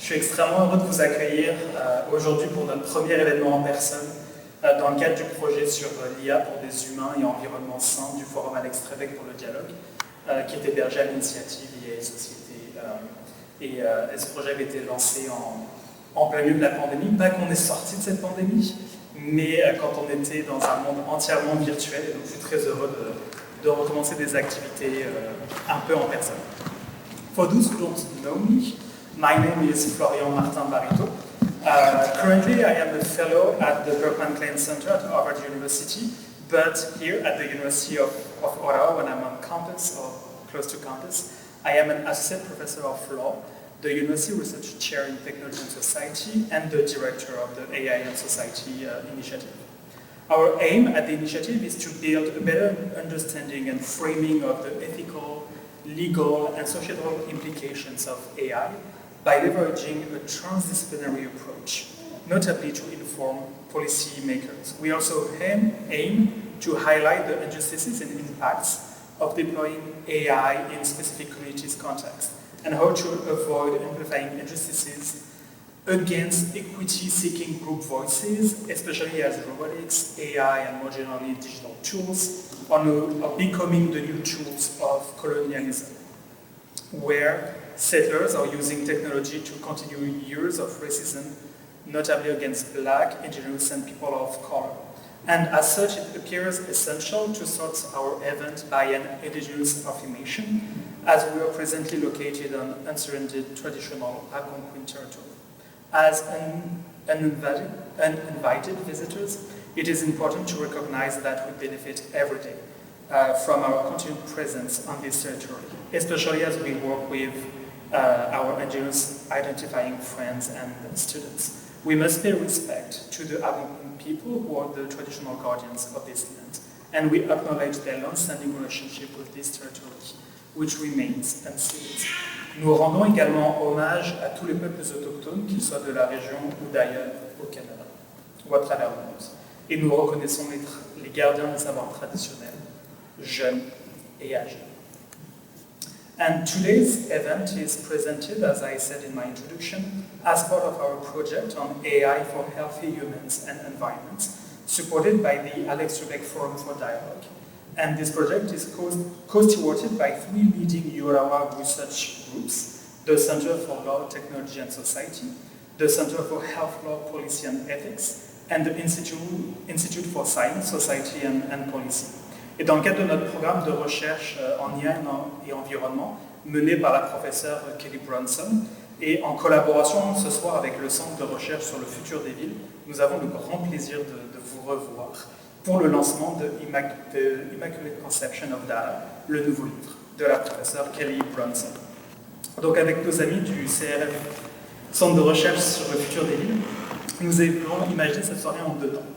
suis extrêmement heureux de vous accueillir aujourd'hui pour notre premier événement en personne dans le cadre du projet sur l'IA pour des humains et environnement sain du forum Agribusinesses pour le dialogue qui est hébergé à l'initiative IA et Société. Ce projet avait été lancé en plein milieu de la pandémie, pas qu'on est sorti de cette pandémie, mais quand on était dans un monde entièrement virtuel, et donc je suis très heureux de recommencer des activités un peu en personne. For those who don't know me, my name is Florian Martin Barito. Currently, I am a fellow at the Berkman Klein Center at Harvard University, but here at the University of Ottawa, when I'm on campus or close to campus, I am an associate professor of law, the University Research Chair in Technology and Society, and the director of the AI and Society initiative. Our aim at the initiative is to build a better understanding and framing of the ethical, legal, and societal implications of AI by leveraging a transdisciplinary approach, notably to inform policy makers. We also aim to highlight the injustices and impacts of deploying AI in specific communities' context, and how to avoid amplifying injustices against equity-seeking group voices, especially as robotics, AI, and more generally digital tools are becoming the new tools of colonialism, where settlers are using technology to continue years of racism, notably against Black, Indigenous, and people of color. And as such, it appears essential to start our event by an Indigenous affirmation, as we are presently located on unsurrendered traditional Algonquin territory. As uninvited visitors, it is important to recognize that we benefit every day from our continued presence on this territory, especially as we work with our Indigenous identifying friends and students. We must pay respect to the Algonquin people who are the traditional guardians of this land, and we acknowledge their long-standing relationship with this territory, which remains unceded. Nous rendons également hommage à tous les peuples autochtones, qu'ils soient de la région ou d'ailleurs au Canada, ou à travers le monde. Et nous reconnaissons les gardiens des savoirs traditionnels, jeunes et âgés. And today's event is presented, as I said in my introduction, as part of our project on AI for healthy humans and environments, supported by the Alex Trebek Forum for Dialogue. And this project is co-stewarded by three leading URAWA research groups: the Center for Law, Technology and Society, the Center for Health Law, Policy and Ethics, and the Institute for Science, Society and Policy. Et dans le cadre de notre programme de recherche en IA et environnement, mené par la professeure Kelly Bronson, et en collaboration ce soir avec le Centre de recherche sur le futur des villes, nous avons le grand plaisir de vous revoir pour le lancement de Immaculate Conception of Data, le nouveau livre de la professeure Kelly Bronson. Donc avec nos amis du CRF, Centre de recherche sur le futur des villes, nous avons imaginé cette soirée en deux temps.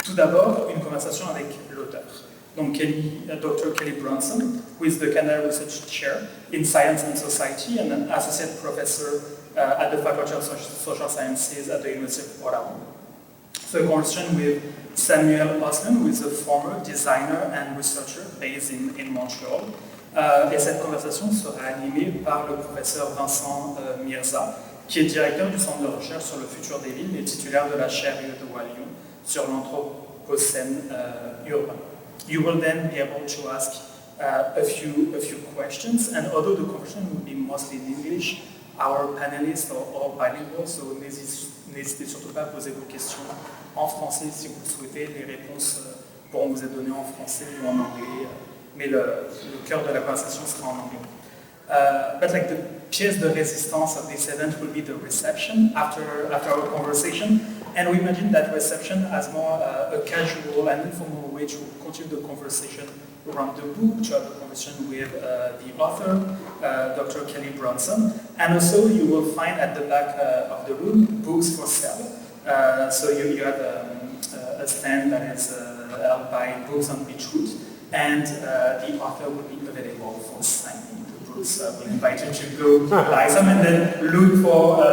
Tout d'abord, une conversation avec l'auteur. Donc Dr. Kelly Bronson, who is the Canada Research Chair in Science and Society and an Associate Professor at the Faculty of Social Sciences at the University of Ottawa. So a conversation with Samuel Osman, who is a former designer and researcher based in Montreal. Et cette conversation sera animée par le professeur Vincent Mirza, qui est directeur du Centre de recherche sur le futur des villes et titulaire de la chaire de Lyon sur l'anthropocène urbain. You will then be able to ask a few questions, and although the conversation will be mostly in English, our panelists are all bilingual, so n'hésitez surtout pas à poser vos questions en français si vous le souhaitez. Les réponses pourront vous être données en français ou en anglais, mais le cœur de la conversation sera en anglais. But like the pièce de résistance of this event will be the reception after our conversation. And we imagine that reception as more a casual and informal way to continue the conversation around the book, to have a conversation with the author, Dr. Kelly Bronson. And also you will find at the back of the room books for sale. So you have a stand that is held by Books on Beachwood, and the author will be available for signing. So we invite you to go buy some and then look for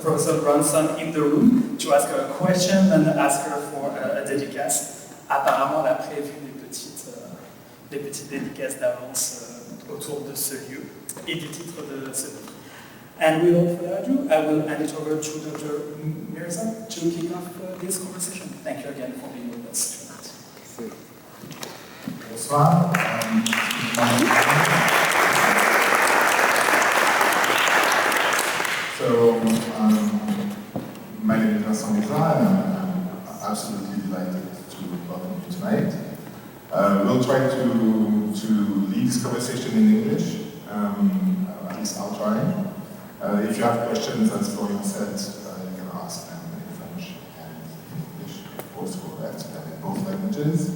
Professor Bronson in the room to ask her a question and ask her for a dédicace. Apparemment, elle a prévu des petites dédicaces d'avance autour de ce lieu et du titre de ce livre. And without further ado, I will hand it over to Dr. Mirza to kick off this conversation. Thank you again for being with us tonight. Bonsoir. My name is Bronson, and I'm absolutely delighted to welcome you tonight. We'll try to lead this conversation in English. At least I'll try. If you have questions, as Florian said, you can ask them in French and English. Of course, we'll answer them in both languages.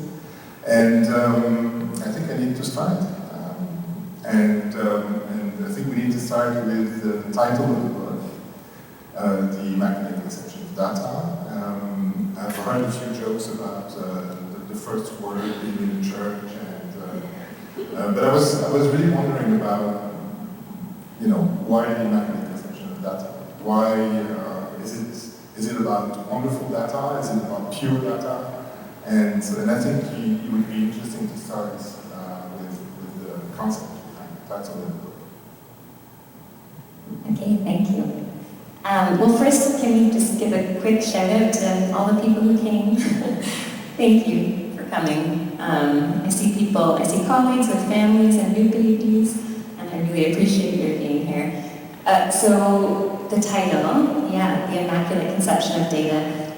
And I think I need to start. And I think we need to start with the title of the book, The Immaculate Conception of Data. I've heard a few jokes about the first word being in the church, but I was really wondering about, why the Immaculate Conception of Data? Why is it about wonderful data? Is it about pure data? And I think it would be interesting to start with the concept behind the title of the book. Okay, thank you. Well, first, can we just give a quick shout out to all the people who came? Thank you for coming. I see colleagues with families and new babies, and I really appreciate your being here. So the title, The Immaculate Conception of Data.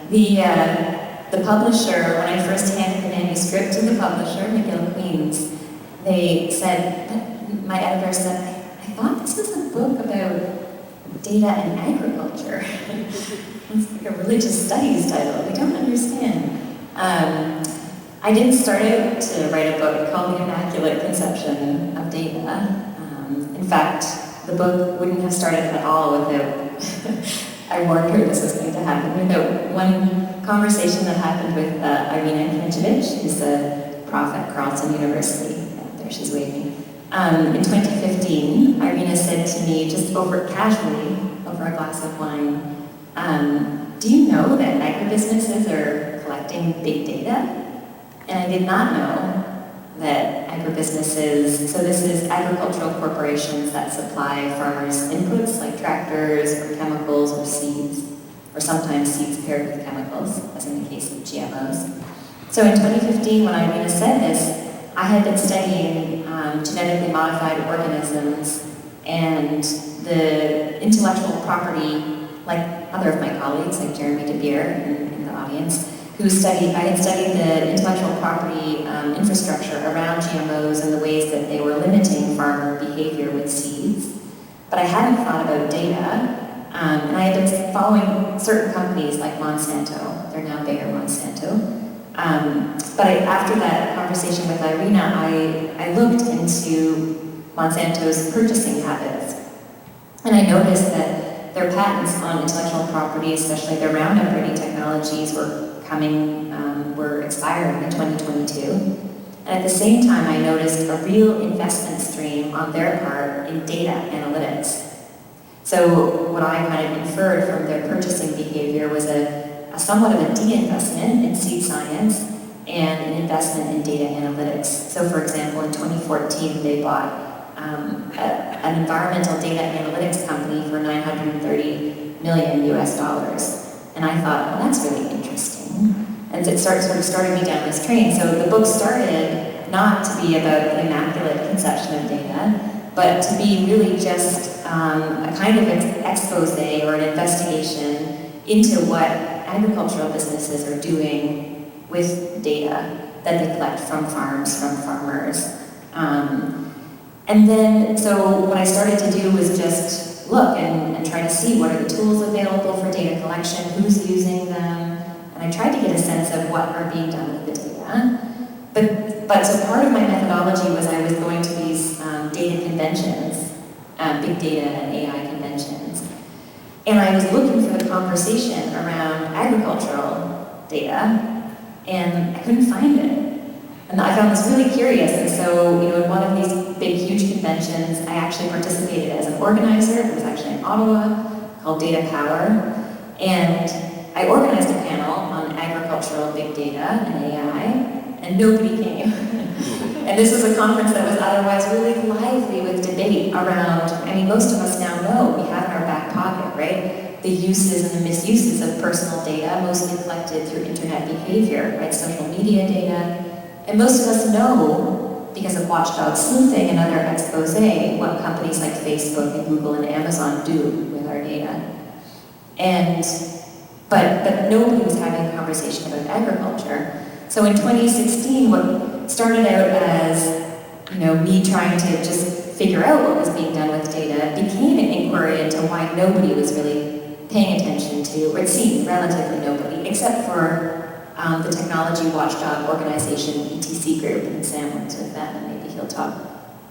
The publisher, when I first handed the manuscript to the publisher, McGill Queens, my editor said, I thought this was a book about data and agriculture. It's like a religious studies title. We don't understand. I didn't start out to write a book called The Immaculate Conception of Data. In fact, the book wouldn't have started at all without, I warned her this was going to happen, without one conversation that happened with Irina Kinchevich, who's a prof at Bronson University. There she's waving. In 2015, Irina said to me, just casually, over a glass of wine, do you know that agribusinesses are collecting big data? And I did not know that agribusinesses, so this is agricultural corporations that supply farmers inputs like tractors or chemicals or seeds, or sometimes seeds paired with chemicals, as in the case of GMOs. So in 2015, when Irina said this, I had been studying genetically modified organisms and the intellectual property, like other of my colleagues, like Jeremy De Beer in the audience, I had studied the intellectual property infrastructure around GMOs and the ways that they were limiting farmer behavior with seeds. But I hadn't thought about data, and I had been following certain companies like Monsanto. They're now Bayer Monsanto. But after that conversation with Irina, I looked into Monsanto's purchasing habits. And I noticed that their patents on intellectual property, especially their Roundup Ready technologies, were expiring in 2022. And at the same time, I noticed a real investment stream on their part in data analytics. So what I kind of inferred from their purchasing behavior was a somewhat of a de-investment in seed science and an investment in data analytics. So for example, in 2014, they bought an environmental data analytics company for $930 million US. And I thought, well, that's really interesting. And it sort of started me down this train. So the book started not to be about the immaculate conception of data, but to be really just a kind of expose or an investigation into what agricultural businesses are doing with data that they collect from farms, from farmers. And then, so what I started to do was just look and try to see what are the tools available for data collection, who's using them, and I tried to get a sense of what are being done with the data. But so part of my methodology was I was going to these data conventions, big data and AI conventions, and I was looking for the conversation around agricultural data, and I couldn't find it. And I found this really curious, and so, in one of these big, huge conventions, I actually participated as an organizer. It was actually in Ottawa, called Data Power, and I organized a panel on agricultural big data and AI, and nobody came. And this was a conference that was otherwise really lively with debate around, most of us now know, we have in our pocket, right? The uses and the misuses of personal data, mostly collected through internet behavior, right? Social media data. And most of us know, because of watchdog sleuthing and other expose, what companies like Facebook and Google and Amazon do with our data. But nobody was having a conversation about agriculture. So in 2016, what started out as me trying to just figure out what was being done with data became an inquiry into why nobody was really paying attention to, or it seemed relatively nobody, except for the technology watchdog organization, ETC Group, and Sam works with them, and maybe he'll talk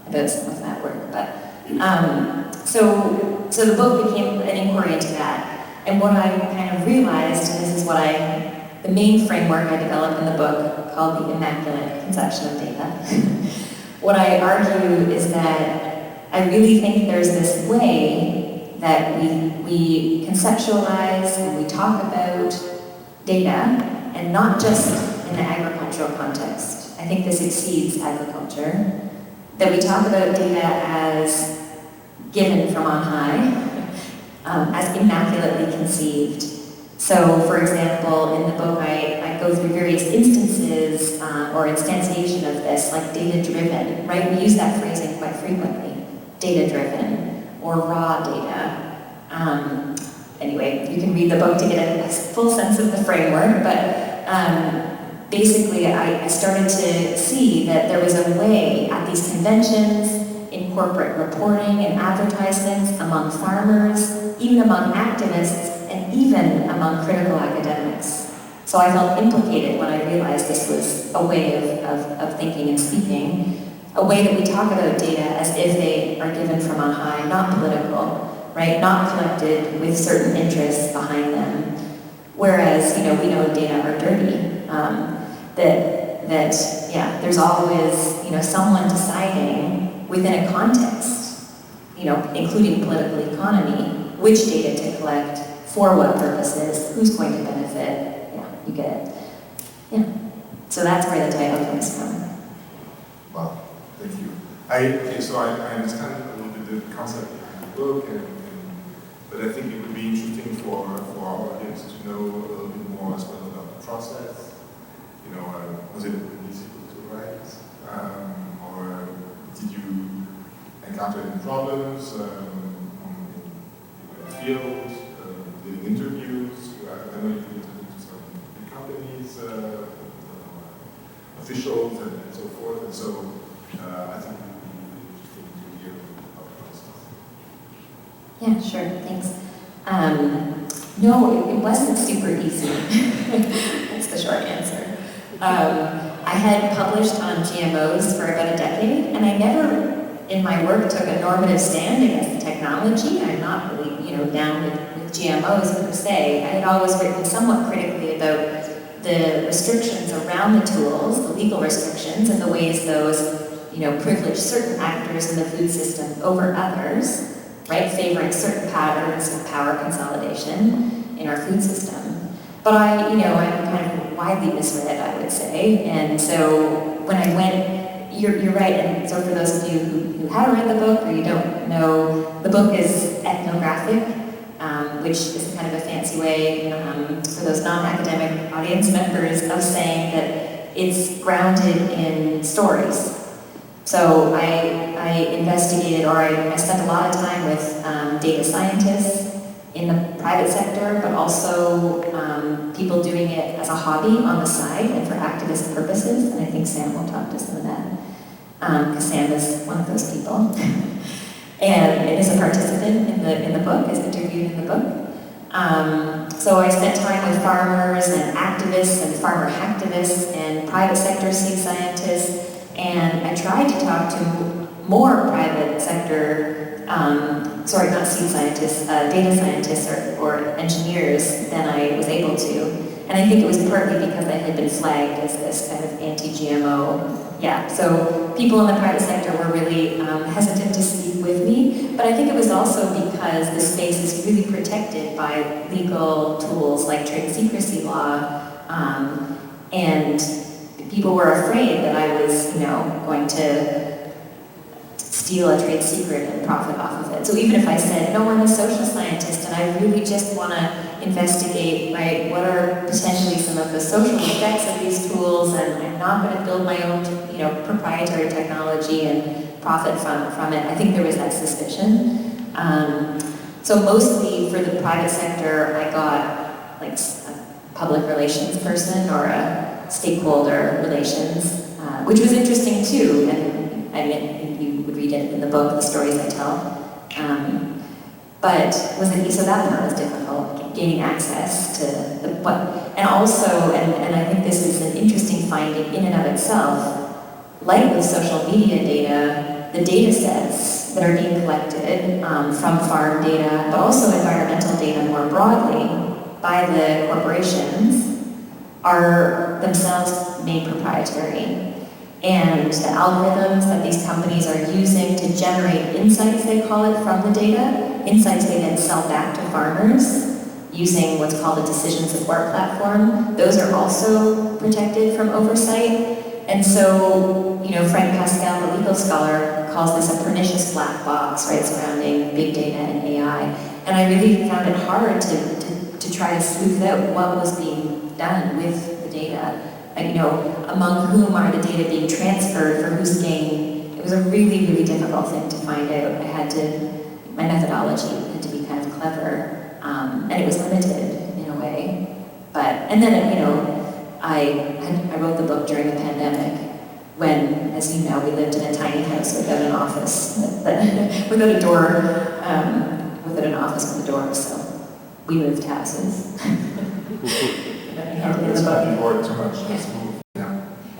about some of that work. But so the book became an inquiry into that. And what I kind of realized, and this is the main framework I developed in the book called the Immaculate Conception of Data. What I argue is that I really think there's this way that we conceptualize and we talk about data, and not just in the agricultural context. I think this exceeds agriculture. That we talk about data as given from on high, as immaculately conceived. So, for example, in the book, I go through various instances or instantiation of this, like data-driven, right? We use that phrasing quite frequently, data-driven or raw data. Anyway, you can read the book to get a full sense of the framework, but basically I started to see that there was a way at these conventions, in corporate reporting and advertisements, among farmers, even among activists, and even among critical academics. So I felt implicated when I realized this was a way of thinking and speaking, a way that we talk about data as if they are given from on high, not political, right? Not collected with certain interests behind them. Whereas, we know data are dirty. There's always, someone deciding within a context, including political economy, which data to collect, for what purposes, who's going to benefit. Yeah, you get it. Yeah. So that's where the title comes from. Wow, thank you. So I understand a little bit the concept behind the book, but I think it would be interesting for our audience to know a little bit more as well about the process. Was it easy to write? Or did you encounter any problems in the field, doing interviews? I know you did interviews to some big companies, officials, and so forth. And so I think it would be interesting to hear about the process. Yeah, sure, thanks. No, it wasn't super easy. That's the short answer. I had published on GMOs for about a decade, and I never, in my work, took a normative stand against the technology. I'm not really, down with GMOs per se. I had always written somewhat critically about the restrictions around the tools, the legal restrictions, and the ways those, privilege certain actors in the food system over others, right, favoring certain patterns of power consolidation in our food system. But I'm kind of widely misread, I would say. And so when I went, you're right, and so for those of you who haven't read the book or you don't know, the book is ethnographic, which is kind of a fancy way for those non-academic audience members of saying that it's grounded in stories. So I investigated, or I spent a lot of time with data scientists in the private sector, but also people doing it as a hobby on the side and for activist purposes, and I think Sam will talk to some of that, because Sam is one of those people. And is a participant in the book, is interviewed in the book. So I spent time with farmers and activists and farmer hacktivists and private sector seed scientists, and I tried to talk to more private sector, not seed scientists, data scientists or engineers than I was able to. And I think it was partly because I had been flagged as this kind of anti-GMO. Yeah, so people in the private sector were really hesitant to speak with me, but I think it was also because the space is really protected by legal tools like trade secrecy law, and people were afraid that I was, going to steal a trade secret and profit off of it. So even if I said, no, I'm a social scientist and I really just want to investigate, right, what are potentially some of the social effects of these tools, and I'm not going to build my own, proprietary technology and profit from it, I think there was that suspicion. So mostly for the private sector, I got like a public relations person or a stakeholder relations, which was interesting too, and I mean, you would read it in the book, the stories I tell. But so that part was difficult, gaining access to and also, and I think this is an interesting finding in and of itself, like with social media data, the data sets that are being collected from farm data, but also environmental data more broadly by the corporations are themselves made proprietary. And the algorithms that these companies are using to generate insights, they call it, from the data, insights they then sell back to farmers using what's called a decision support platform, those are also protected from oversight. And so, Frank Pascal, the legal scholar, calls this a pernicious black box, right, surrounding big data and AI. And I really found it hard to try to sleuth out what was being done with the data. Among whom are the data being transferred for whose gain? It was a really, really difficult thing to find out. My methodology had to be kind of clever, and it was limited in a way. And then, I wrote the book during the pandemic when, as you know, we lived in a tiny house without an office, without a door, without an office with a door, so we moved houses.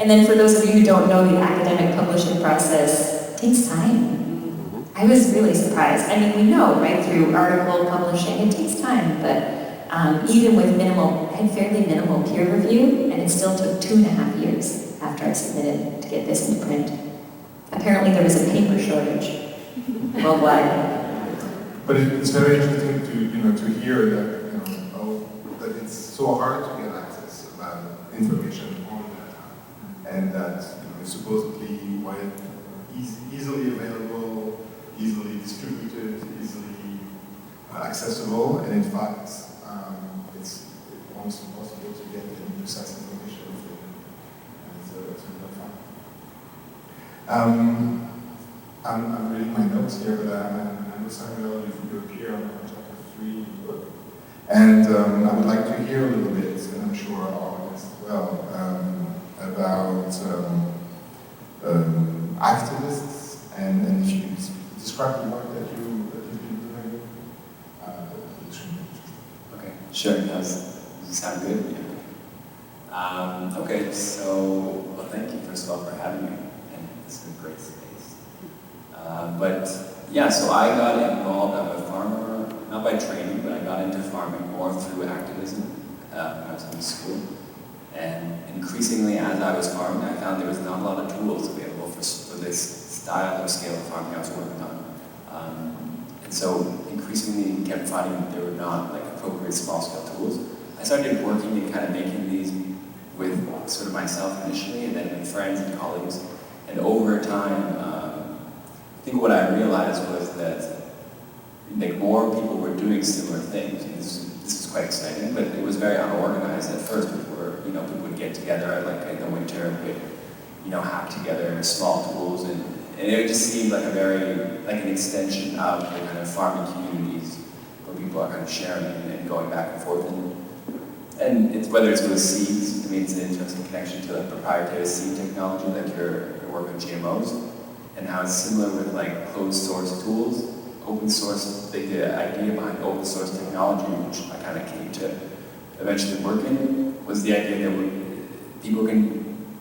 And then for those of you who don't know, the academic publishing process takes time. I was really surprised. I mean, we know, right, through article publishing, it takes time, but even with fairly minimal peer review, and it still took 2.5 years after I submitted to get this into print. Apparently there was a paper shortage worldwide. But it's very interesting to hear that, that it's so hard to get access about information on data, and that it's supposedly easily available, easily distributed, easily accessible, and in fact, it's almost impossible to get any precise information from it. And it's really fun. I'm reading my notes here, but I understand you appear on chapter 3 in the book. And I would like to hear a little bit, and I'm sure our audience as well, about activists, and if you could describe the work that you've been doing. Okay, sure. Does it sound good? Yeah. Okay, so, well, thank you first of all for having me, and this is a great space. So I got involved. I'm a farmer, not by training, but I got into farming more through activism when I was in school. And increasingly, as I was farming, I found there was not a lot of tools available for this style or scale of farming I was working on. And so increasingly kept finding that there were not appropriate small-scale tools. I started working and kind of making these with sort of myself initially, and then with friends and colleagues. And over time, I think what I realized was that more people were doing similar things. And this is quite exciting, but it was very unorganized at first. People would get together in the winter and would hack together small tools, and it just seemed like an extension of the kind of farming communities where people are kind of sharing and going back and forth. And it's whether it's with seeds, it's an interesting connection to proprietary seed technology, like your work on GMOs, and how it's similar with closed source tools, open source. The idea behind open source technology, which I kind of came to eventually work in, was the idea that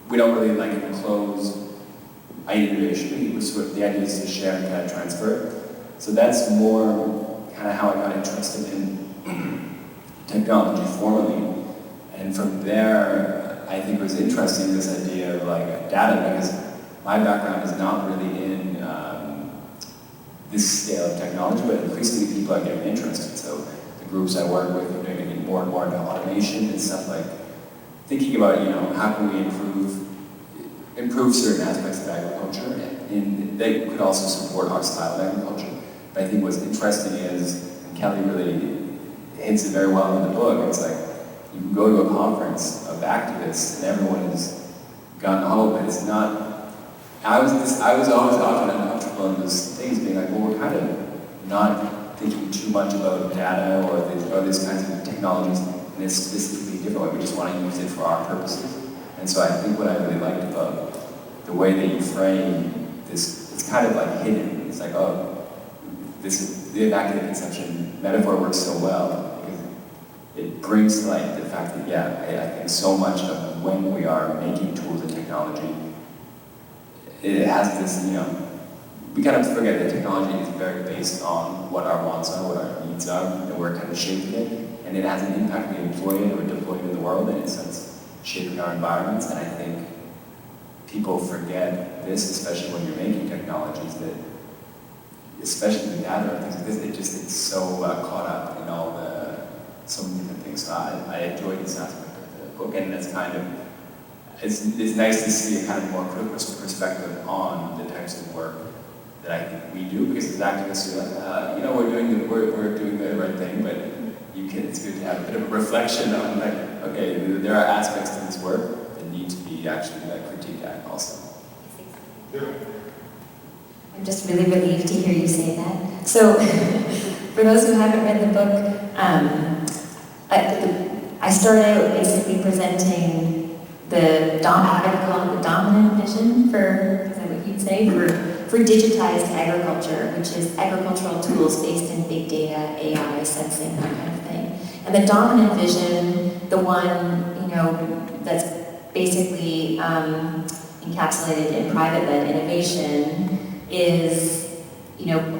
we don't really enclose innovation. It was sort of the idea is to share and kind of transfer. So that's more kind of how I got interested in technology formally. And from there, I think it was interesting, this idea of data, because my background is not really in this scale of technology, but increasingly people are getting interested. So the groups I work with are getting more and more into automation and stuff thinking about, how can we improve improve certain aspects of agriculture, and they could also support our style of agriculture. But I think what's interesting is, and Kelly really hints it very well in the book, it's like, you can go to a conference of activists and everyone is gung-ho, but it's not, I was always often uncomfortable in those things, being like, well, we're kind of not thinking too much about data or these kinds of technologies in a specifically different way. We just want to use it for our purposes. And so I think what I really liked about the way that you frame this, it's kind of like hidden. It's like, oh, this is the Immaculate Conception metaphor works so well because it brings to light the fact that, yeah, I think so much of when we are making tools and technology, it has this, we kind of forget that technology is very based on what our wants are, what our needs are, and we're kind of shaping it, and it has an impact when we employ it or deploy it in the world, and in a sense, shaping our environments. And I think people forget this, especially when you're making technologies that, especially the data and things like this, it's so caught up in all so many different things. So I enjoyed this aspect of the book, and that's kind of, it's nice to see a kind of more critical perspective on the types of work that I think we do, because as activists, you're like, we're doing the right thing, but it's good to have a bit of a reflection on, like, okay, there are aspects to this work that need to be actually critiqued at also. I'm just really relieved to hear you say that. So, for those who haven't read the book, I started out basically presenting the dominant vision for, is that what you'd say, for digitized agriculture, which is agricultural tools based in big data, AI, sensing, that kind of thing. And the dominant vision, the one, that's basically encapsulated in private-led innovation, is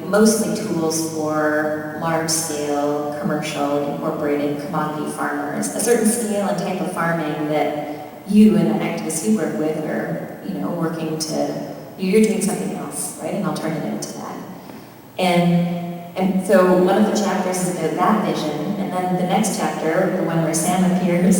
mostly tools for large-scale, commercial, incorporated commodity farmers, a certain scale and type of farming that you and the activists you work with are, working to, you're doing something else, right? An alternative to that. And so one of the chapters is about that vision, and then the next chapter, the one where Sam appears,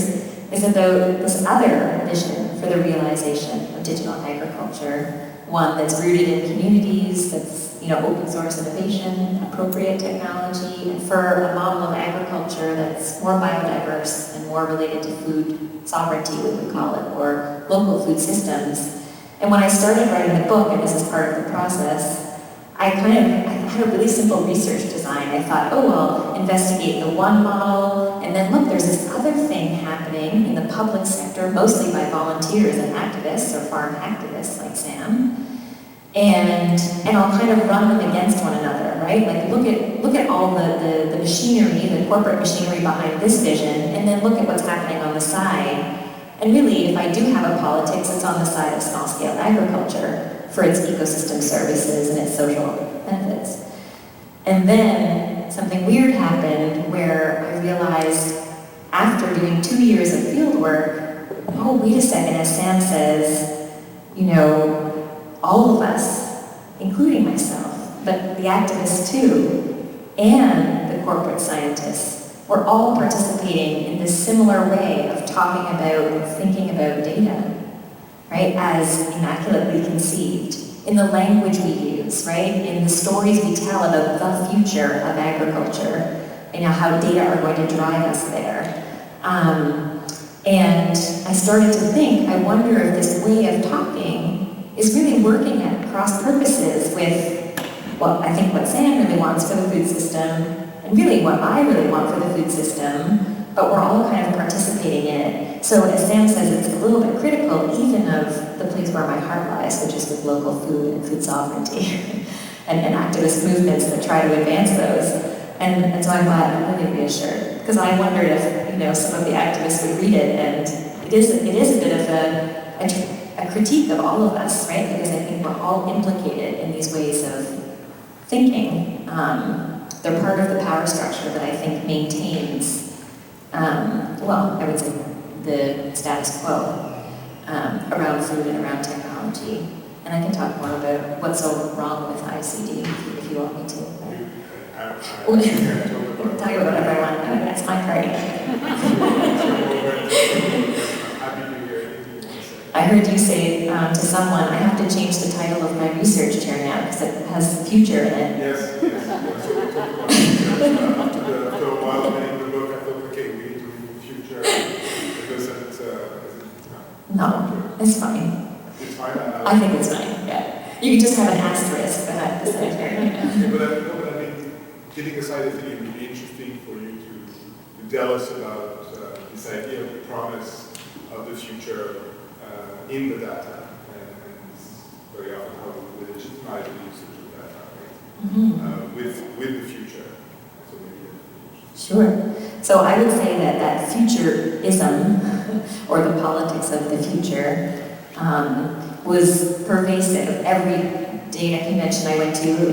is about this other vision for the realization of digital agriculture, one that's rooted in communities, that's open source innovation, appropriate technology, and for a model of agriculture that's more biodiverse and more related to food sovereignty, we would call it, or local food systems. And when I started writing the book, and this is part of the process, I had a really simple research design. I thought, well, investigate the one model, and then look, there's this other thing happening in the public sector, mostly by volunteers and activists, or farm activists like Sam. And I'll kind of run them against one another, right? Like look at all the machinery, the corporate machinery behind this vision, and then look at what's happening on the side. And really, if I do have a politics, it's on the side of small-scale agriculture for its ecosystem services and its social benefits. And then something weird happened where I realized, after doing 2 years of field work, oh, wait a second, as Sam says, all of us, including myself, but the activists too, and the corporate scientists, we're all participating in this similar way of talking about and thinking about data, right, as immaculately conceived, in the language we use, right, in the stories we tell about the future of agriculture, and how data are going to drive us there. And I started to think, I wonder if this way of talking is really working at cross purposes with I think what Sam really wants for the food system, and really what I really want for the food system, but we're all kind of participating in it. So as Sam says, it's a little bit critical even of the place where my heart lies, which is with local food and food sovereignty, and activist movements that try to advance those. And so I'm glad, I'm really reassured, because I wondered if some of the activists would read it, and it is a bit of a critique of all of us, right? Because I think we're all implicated in these ways of thinking. They're part of the power structure that I think maintains, I would say, the status quo around food and around technology. And I can talk more about what's so wrong with ICD if you want me to. Talk about whatever I want. That's my party. I heard you say to someone, I have to change the title of my research chair now because it has future in it. Yes. So we talked about future. After a while, reading the book, I thought, okay, we need to read the future. Because No, it's fine. it's fine. I think it's fine, yeah. You can just have an asterisk behind the center. Yeah, but I mean, getting aside, I think it would be interesting for you to tell us about this idea of the promise of the future in the data, and very often how we legitimize the usage of data, right? With the future. So maybe Sure. So I would say that futurism, or the politics of the future, was pervasive. Every data convention I went to,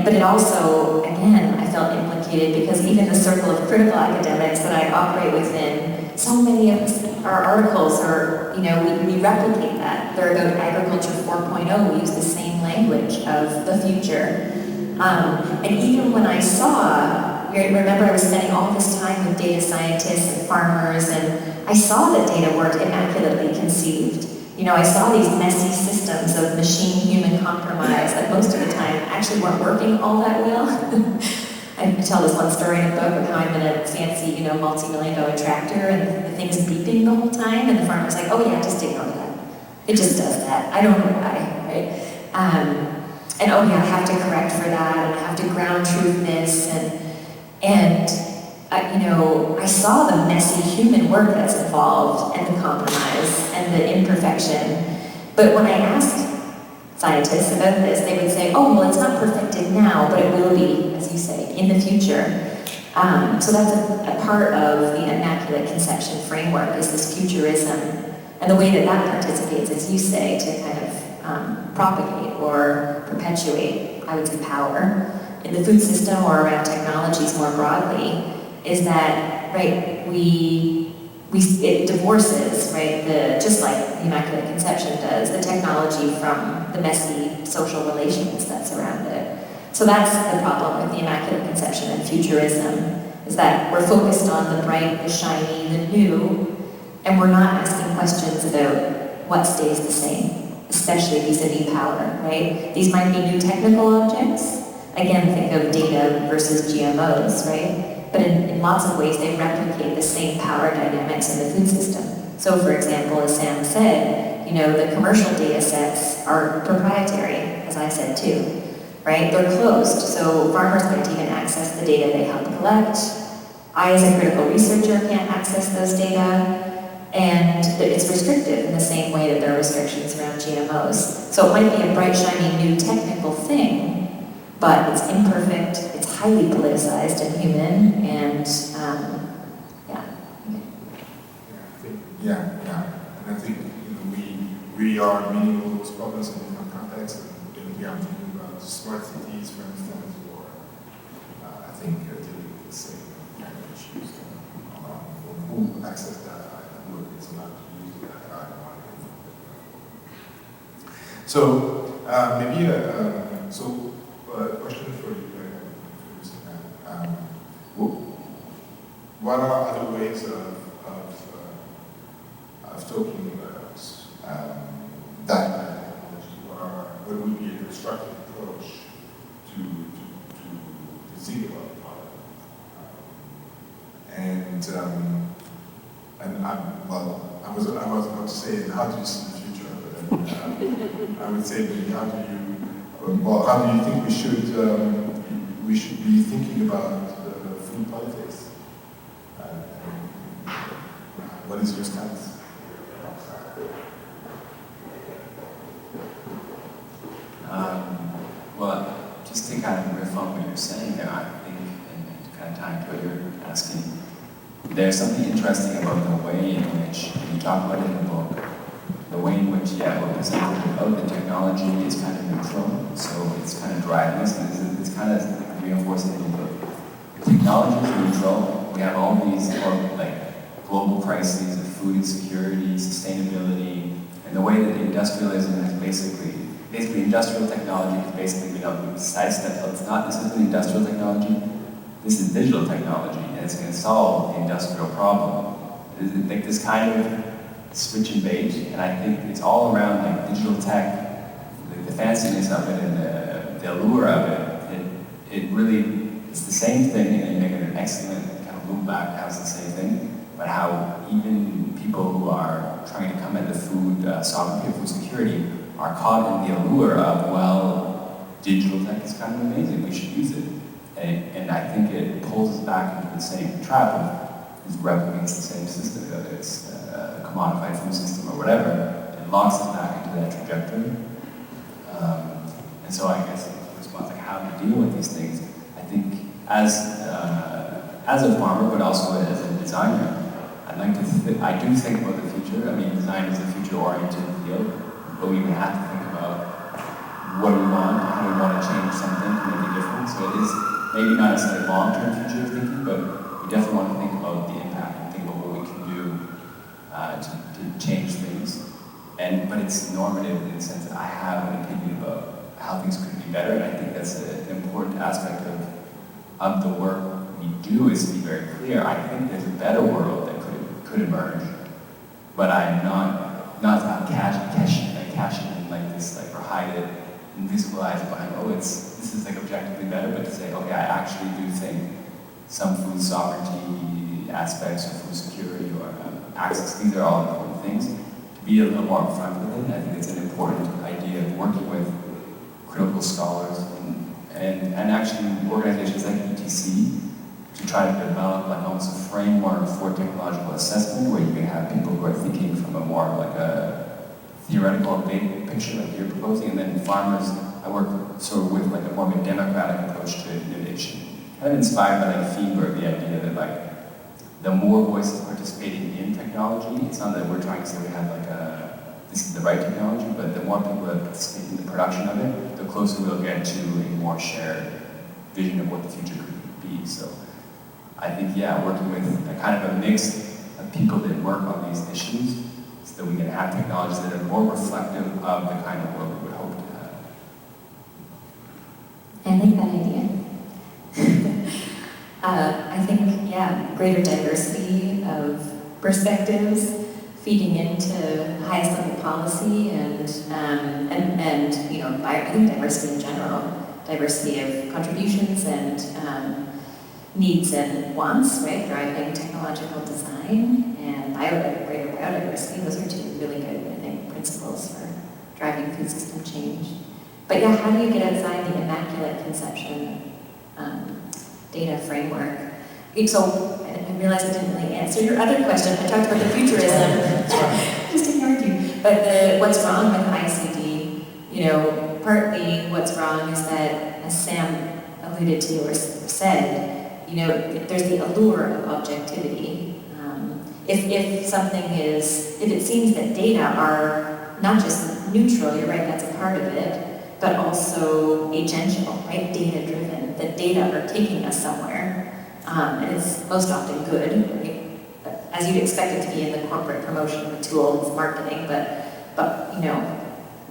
but it also, again, I felt implicated because even the circle of critical academics that I operate within, so many of our articles are, we replicate that. They're about agriculture 4.0. We use the same language of the future. And even when I saw, remember I was spending all this time with data scientists and farmers, and I saw that data weren't immaculately conceived. I saw these messy systems of machine-human compromise that most of the time actually weren't working all that well. I tell this one story in a book of how I'm in a fancy, multi-million-dollar tractor, and the thing's beeping the whole time, and the farmer's like, oh yeah, just ignore that. It just does that. I don't know why, right? And oh yeah, I have to correct for that, and I have to ground truth this, and I saw the messy human work that's involved, and the compromise, and the imperfection. But when I asked scientists about this, they would say, oh, well, it's not perfected now, but it will be, as you say, in the future. So that's a part of the Immaculate Conception framework, is this futurism, and the way that participates, as you say, to kind of propagate or perpetuate, I would say, power in the food system or around technologies more broadly, is that, right, it divorces, right, just like the Immaculate Conception does, the technology from the messy social relations that surround it. So that's the problem with the Immaculate Conception and futurism, is that we're focused on the bright, the shiny, the new, and we're not asking questions about what stays the same, especially vis-a-vis power, right? These might be new technical objects. Again, think of data versus GMOs, right? But in lots of ways, they replicate the same power dynamics in the food system. So for example, as Sam said, the commercial data sets are proprietary, as I said too, right? They're closed, so farmers can't even access the data they help collect. I, as a critical researcher, can't access those data. And it's restrictive in the same way that there are restrictions around GMOs. So it might be a bright, shiny, new technical thing, but it's imperfect, it's highly politicized and human, and And I think we are meeting all those problems in different contexts, and here I'm thinking about smart cities, for instance, or I think dealing with the same kind of issues who access data. It's allowed to use that. So maybe a question for you, what are other ways of talking about data technology? What would be a constructive approach to think about the problem? I was about to say, how do you see the future? But then, I would say, maybe how do you think we should be thinking about food politics? What is your stance? Well, just to kind of riff on what you're saying there, I think, and to kind of tie into what you're asking, there's something interesting about the way in which, you talk about it in the book, the way in which, what presented about the technology is kind of neutral, so it's kind of driving us, and it's kind of reinforcing in the book. Technology is neutral. We have all these global crises of food insecurity, sustainability, and the way that industrialism is basically industrial technology is basically, we sidestep, this isn't industrial technology, this is digital technology, and it's going to solve the industrial problem. like this kind of switch and bait, and I think it's all around like digital tech, like the fanciness of it and the allure of it. It really, it's the same thing, and you make an excellent kind of loop back, how it's the same thing, but how even people who are trying to come at the food sovereignty, food security, are caught in the allure of, well, digital tech is kind of amazing, we should use it. And I think it pulls us back into the same trap of replicates the same system, whether it's a commodified food system or whatever. It locks us back into that trajectory. And so I guess the response, like how to deal with these things, I think as a farmer, but also as a designer, I do think about the future. I mean, design is a future-oriented field, but we have to think about what we want, how we want to change something to make a difference. So it is maybe not necessarily long-term future thinking, but we definitely want to think about the impact and think about what we can do to change things. But it's normative in the sense that I have an opinion about how things could be better, and I think that's an important aspect of the work we do, is to be very clear. I think there's a better world that could emerge, but I'm not cashing in like this, like, or hide it and visualize it behind, this is like objectively better, but to say, okay, I actually do think some food sovereignty aspects of food security or access, these are all important things. To be a little more upfront with it, I think it's an important idea of working with critical scholars and actually organizations like ETC to try to develop like almost a framework for technological assessment where you can have people who are thinking from a more like a theoretical big picture like you're proposing, and then farmers, I work sort of with like a more of a democratic approach to innovation. Kind of inspired by like Feenberg, the idea that like the more voices participating in technology, it's not that we're trying to say we have like this is the right technology, but the more people that participate in the production of it, the closer we'll get to a more shared vision of what the future could be. So I think, yeah, working with a kind of a mix of people that work on these issues so that we can have technologies that are more reflective of the kind of world we would hope to have. I like that idea. I think, yeah, greater diversity of perspectives feeding into highest level policy and you know, I think diversity in general, diversity of contributions and needs and wants, right? Driving technological design and greater biodiversity. Those are two really good, I think, principles for driving food system change. But yeah, how do you get outside the Immaculate Conception data framework? So I realized I didn't really answer your other question. I talked about the futurism. Just ignored you. But what's wrong with ICD? You know, partly what's wrong is that, as Sam alluded to or said, you know, there's the allure of objectivity. If it seems that data are not just neutral, you're right, that's a part of it, but also agential, right, data-driven, that data are taking us somewhere. And it's most often good, right? As you'd expect it to be in the corporate promotion of a tool, it's marketing, but you know,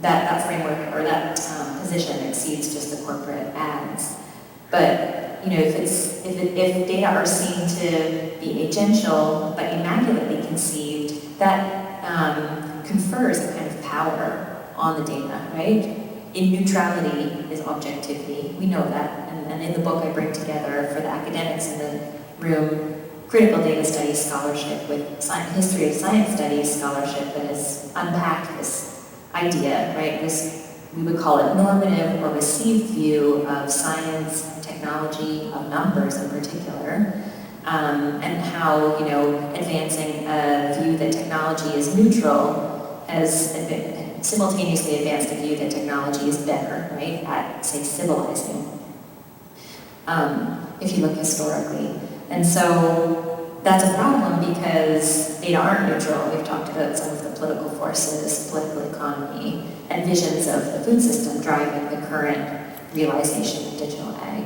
that framework or that position exceeds just the corporate ads. But you know, if data are seen to be agential but immaculately conceived, that confers a kind of power on the data, right? In neutrality is objectivity. We know that. And in the book I bring together for the academics in the room, critical data studies scholarship with history of science studies scholarship that has unpacked this idea, right? This, we would call it normative or received view of science, technology, of numbers in particular, and how, you know, advancing a view that technology is neutral has simultaneously advanced a view that technology is better, right, at, say, civilizing. If you look historically. And so that's a problem because data aren't neutral. We've talked about some of the political forces, political economy, and visions of the food system driving the current realization of digital ag.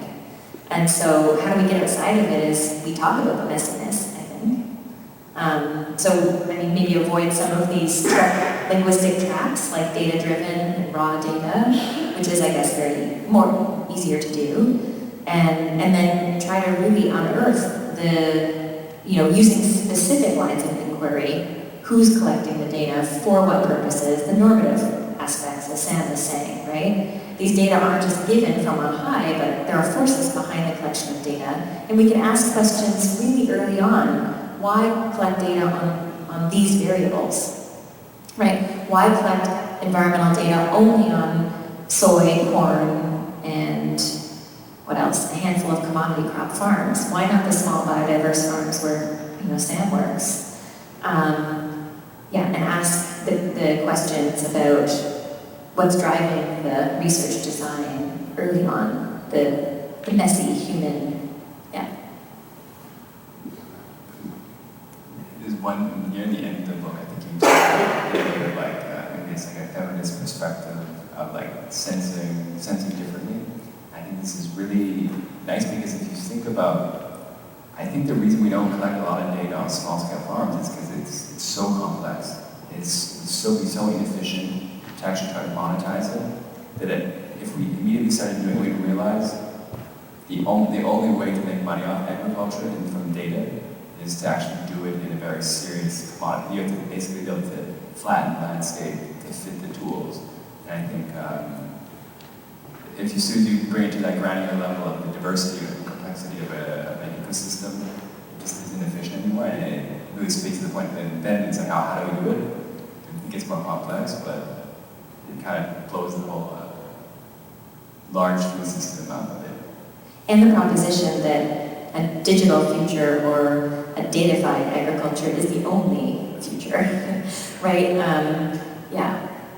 And so how do we get outside of it is we talk about the messiness, I think. So, I mean, maybe avoid some of these linguistic traps like data-driven and raw data, which is, I guess, more easier to do. And then try to really unearth the, you know, using specific lines of inquiry inquiry, who's collecting the data, for what purposes, the normative aspects, as Sam was saying, right? These data aren't just given from on high, but there are forces behind the collection of data. And we can ask questions really early on. Why collect data on these variables, right? Why collect environmental data only on soy, corn, and what else? A handful of commodity crop farms. Why not the small biodiverse farms where Sam works? And ask the questions about what's driving the research design early on, the messy human, There's one, near the end of the book, I think you talk about maybe it's like a feminist perspective of sensing differently. I think this is really nice because if you think about, I think the reason we don't collect a lot of data on small scale farms is because it's so complex. It's so inefficient to actually try to monetize it, that if we immediately started doing it, we'd realize the only way to make money off agriculture and from data is to actually do it in a very serious commodity. You have to basically be able to flatten the landscape to fit the tools. And I think as soon as you bring it to that granular level of the diversity or the complexity of an ecosystem, it just isn't efficient anymore. And it really speaks to the point that then it's like, how do we do it? It gets more complex, but it kind of blows the whole large food system out of it. And the proposition that a digital future or a datafied agriculture is the only future, right?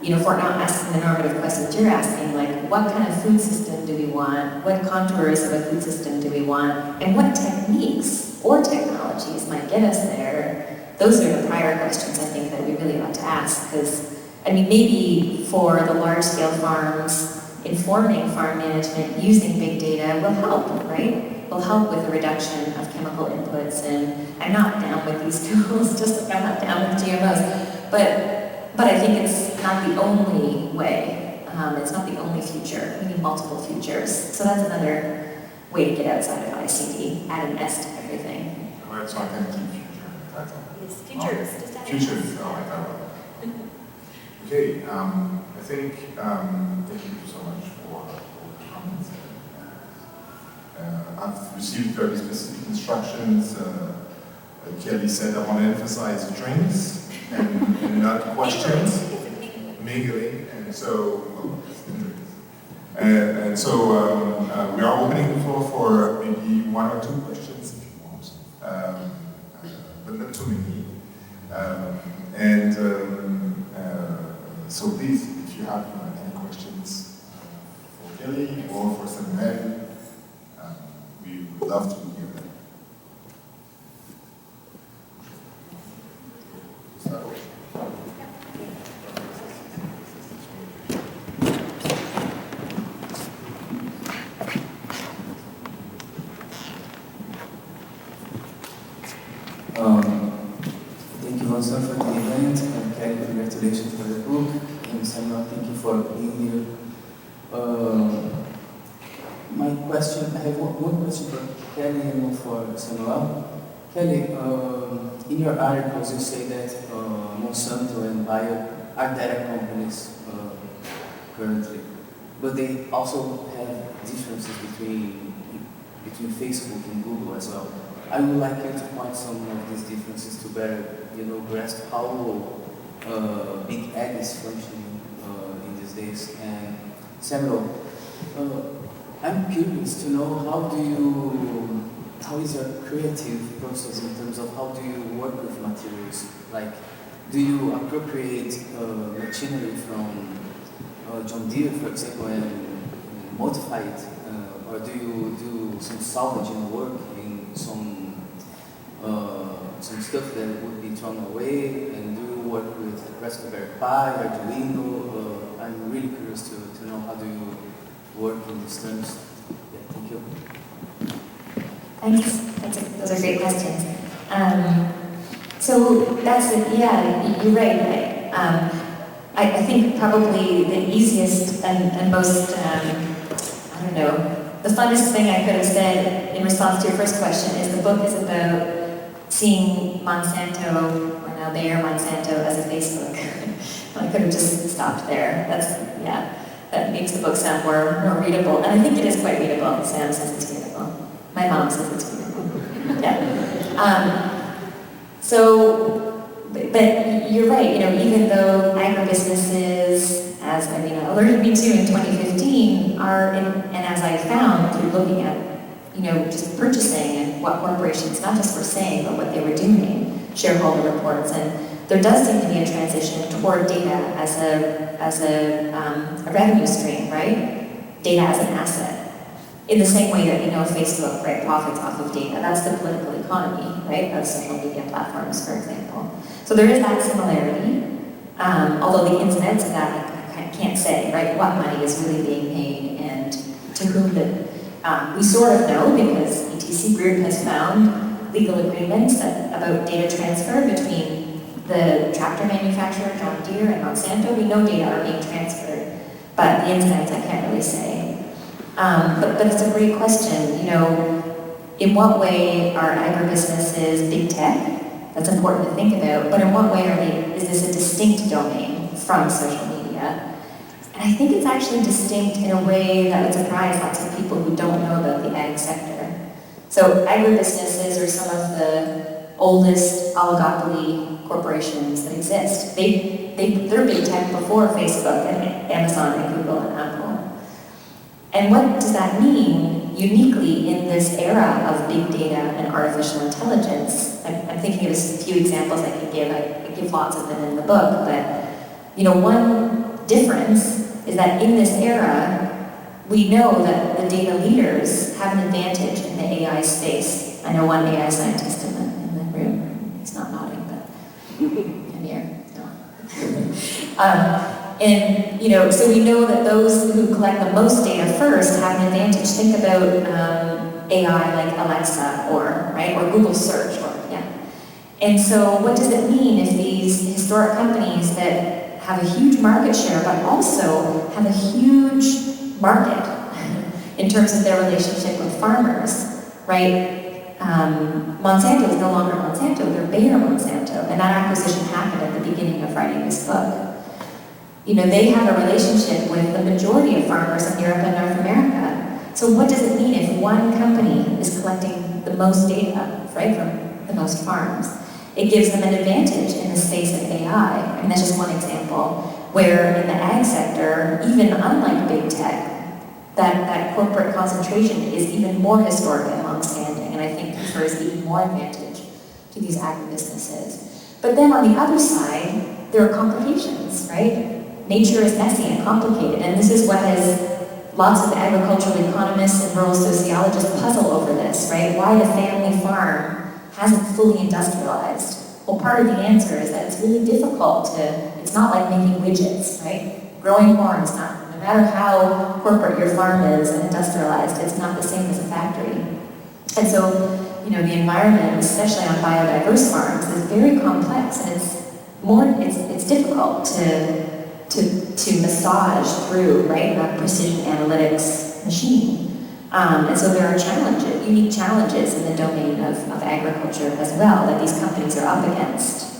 If we're not asking the normative questions you're asking, like what kind of food system do we want? What contours of a food system do we want? And what techniques or technologies might get us there? Those are the prior questions I think that we really ought to ask, because maybe for the large-scale farms, informing farm management using big data will help, right? Will help with the reduction of chemical inputs, and I'm not down with these tools, just like I'm not down with GMOs. But I think it's not the only way. It's not the only future. We need multiple futures. So that's another way to get outside of ICD, add an S to everything. Alright, so I can keep future in the title. It's futures, just add an Futures, S. oh, I got it. Okay, I think, thank you so much for the comments. I've received very specific instructions. Kelly said I want to emphasize drinks and not questions, mingling, and so we are opening the floor for maybe one or two questions if you want, but not too many. So please, if you have any questions for Kelly or for Samuel, we would love to hear them. Thank you, Bronson, for the event, and Kelly, congratulations for the book, and Samuel, thank you for being here. My question, I have one question for Kelly and one for Samuel. Kelly, in your articles you say that Monsanto and Bayer are data companies currently, but they also have differences between Facebook and Google as well. I would like you to point some of these differences to better, grasp how big ag is functioning in these days. And Samuel, I'm curious to know how is your creative process in terms of how do you work with materials? Like, do you appropriate machinery from John Deere, for example, and modify it? Or do you do some salvaging work in some stuff that would be thrown away? And do you work with Raspberry Pi, Arduino? I'm really curious to know how do you work in these terms. Yeah, thank you. Thanks. Those are great questions. So that's it. Yeah, you're right. I think probably the easiest and most, the funnest thing I could have said in response to your first question is the book is about seeing Monsanto, when Bayer Monsanto as a Facebook. I could have just stopped there. That makes the book sound more readable. And I think it is quite readable. Sam says it's readable. My mom says it's readable. Yeah. But you're right, even though agribusinesses, as Irina alerted me to in 2015, and as I found through looking at, just purchasing and what corporations not just were saying, but what they were doing, shareholder reports, and there does seem to be a transition toward data as a revenue stream, right? Data as an asset. In the same way that Facebook, right, profits off of data. That's the political economy, right, of social media platforms, for example. So there is that similarity, although the ins and outs of that I can't say, right, what money is really being paid and to whom we sort of know because ETC Group has found legal agreements about data transfer between the tractor manufacturer, John Deere, and Monsanto. We know data are being transferred, but the ins and outs I can't really say. But it's a great question. In what way are agribusinesses big tech? That's important to think about. But in what way is this a distinct domain from social media? And I think it's actually distinct in a way that would surprise lots of people who don't know about the ag sector. So agribusinesses are some of the oldest oligopoly corporations that exist. They're big tech before Facebook and Amazon and Google and Apple. And what does that mean uniquely in this era of big data and artificial intelligence? I'm thinking of a few examples I could give. I give lots of them in the book, but one difference is that in this era, we know that the data leaders have an advantage in the AI space. I know one AI scientist in the room. He's not nodding, but I'm here. No. So we know that those who collect the most data first have an advantage. Think about AI like Alexa or Google search And so what does it mean if these historic companies that have a huge market share but also have a huge market in terms of their relationship with farmers, right? Monsanto is no longer Monsanto, they're Bayer Monsanto, and that acquisition happened at the beginning of writing this book. They have a relationship with the majority of farmers in Europe and North America. So what does it mean if one company is collecting the most data, right, from the most farms? It gives them an advantage in the space of AI. And that's just one example, where in the ag sector, even unlike big tech, that corporate concentration is even more historic and long-standing, and I think confers even more advantage to these agribusinesses. But then on the other side, there are complications, right? Nature is messy and complicated, and this is what has lots of agricultural economists and rural sociologists puzzle over this, right? Why the family farm hasn't fully industrialized. Well, part of the answer is that it's really difficult it's not like making widgets, right? Growing corn is not, no matter how corporate your farm is and industrialized, it's not the same as a factory. And so, the environment, especially on biodiverse farms, is very complex, and it's difficult to massage through, right, that precision analytics machine. And so there are unique challenges in the domain of agriculture as well that these companies are up against.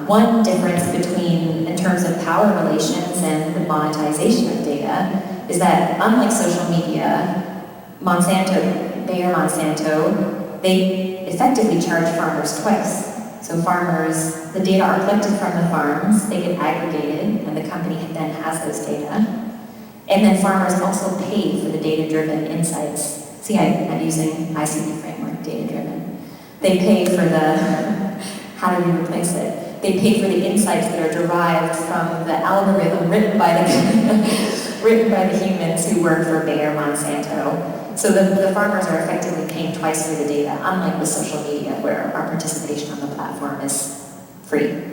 One difference in terms of power relations and the monetization of data is that unlike social media, Bayer Monsanto, they effectively charge farmers twice. So farmers, the data are collected from the farms, they get aggregated, and the company then has those data. And then farmers also pay for the data-driven insights. See, I'm using ICD framework, data-driven. They pay for how do we replace it? They pay for the insights that are derived from the algorithm written by the humans who work for Bayer Monsanto. So the farmers are effectively paying twice for the data, unlike with social media, where our participation on the platform is free.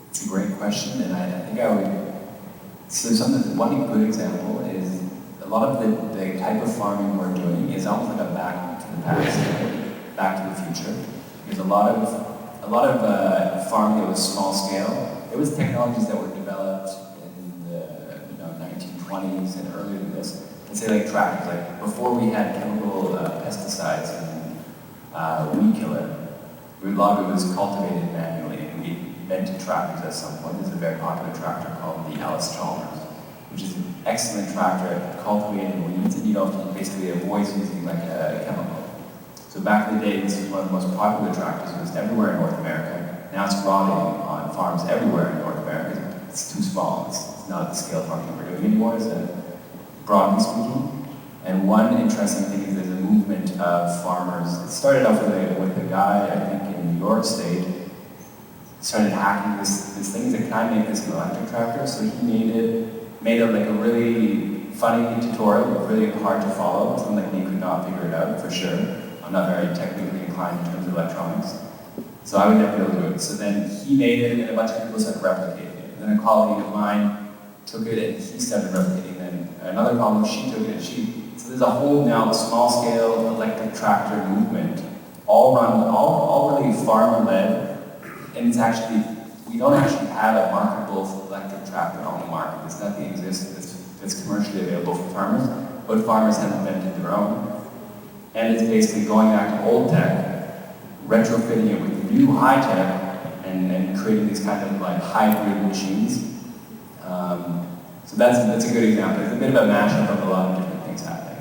It's a great question, and I think one good example is a lot of the type of farming we're doing is almost like a back to the past, back to the future. There's a lot of farming that was small scale. There was technologies that were developed in the 1920s and earlier than this. Let's say like tractors, like before we had chemical pesticides weed killer. A lot of it was cultivated manually, and we invented tractors at some point. There's a very popular tractor called the Alice Chalmers, which is an excellent tractor at cultivating weeds, and basically avoids using like a chemical. So back in the day, this was one of the most popular tractors. It was everywhere in North America. Now it's rotting on farms everywhere in North America. It's too small. It's not at the scale farming we're doing anymore, broadly speaking. And one interesting thing is there's a movement of farmers. It started off with a guy, I think, in New York State, started hacking this thing. He said, can I make this an electric tractor? So he made it like a really funny tutorial, but really hard to follow. Something like me could not figure it out, for sure. I'm not very technically inclined in terms of electronics. So I would never be able to do it. So then he made it, and a bunch of people started replicating it. And then a colleague of mine took it, and he started replicating it. And another colleague, she took it, and so there's a whole now small-scale electric tractor movement, all really farmer-led, and it's actually, we don't actually have a marketable electric tractor on the market. There's nothing exists that's commercially available for farmers, but farmers have invented their own. And it's basically going back to old tech, retrofitting it with new high tech, and creating these kind of like hybrid machines. So that's a good example. It's a bit of a mashup of a lot of different things happening.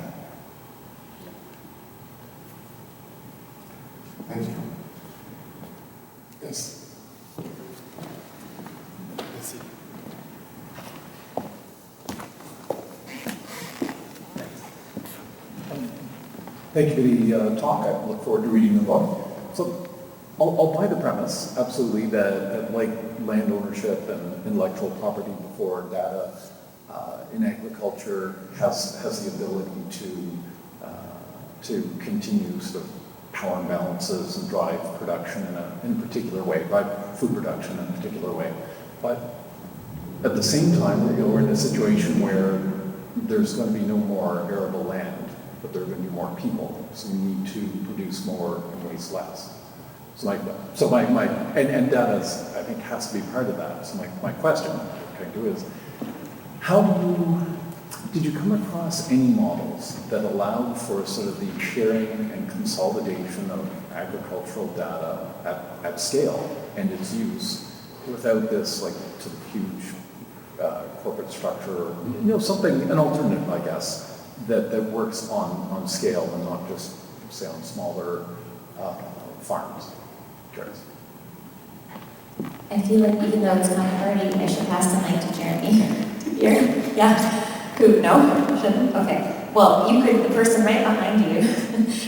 Thank you. Yes. Thank you for the talk. I look forward to reading the book. So I'll buy the premise, absolutely, that like land ownership and intellectual property before data in agriculture has the ability to continue sort of power imbalances and drive production in a particular way, drive food production in a particular way. But at the same time, we're in a situation where there's going to be no more arable land, but there are going to be more people. So we need to produce more and waste less. And data, I think, has to be part of that. So my question, is, did you come across any models that allowed for sort of the sharing and consolidation of agricultural data at scale and its use without this like sort of huge corporate structure, an alternative, I guess, that works on scale and not just, say, on smaller farms? Curious. I feel like even though it's not a party, I should pass the mic to Jeremy. Here? Yeah? Who? No? Shouldn't? Okay. Well, the person right behind you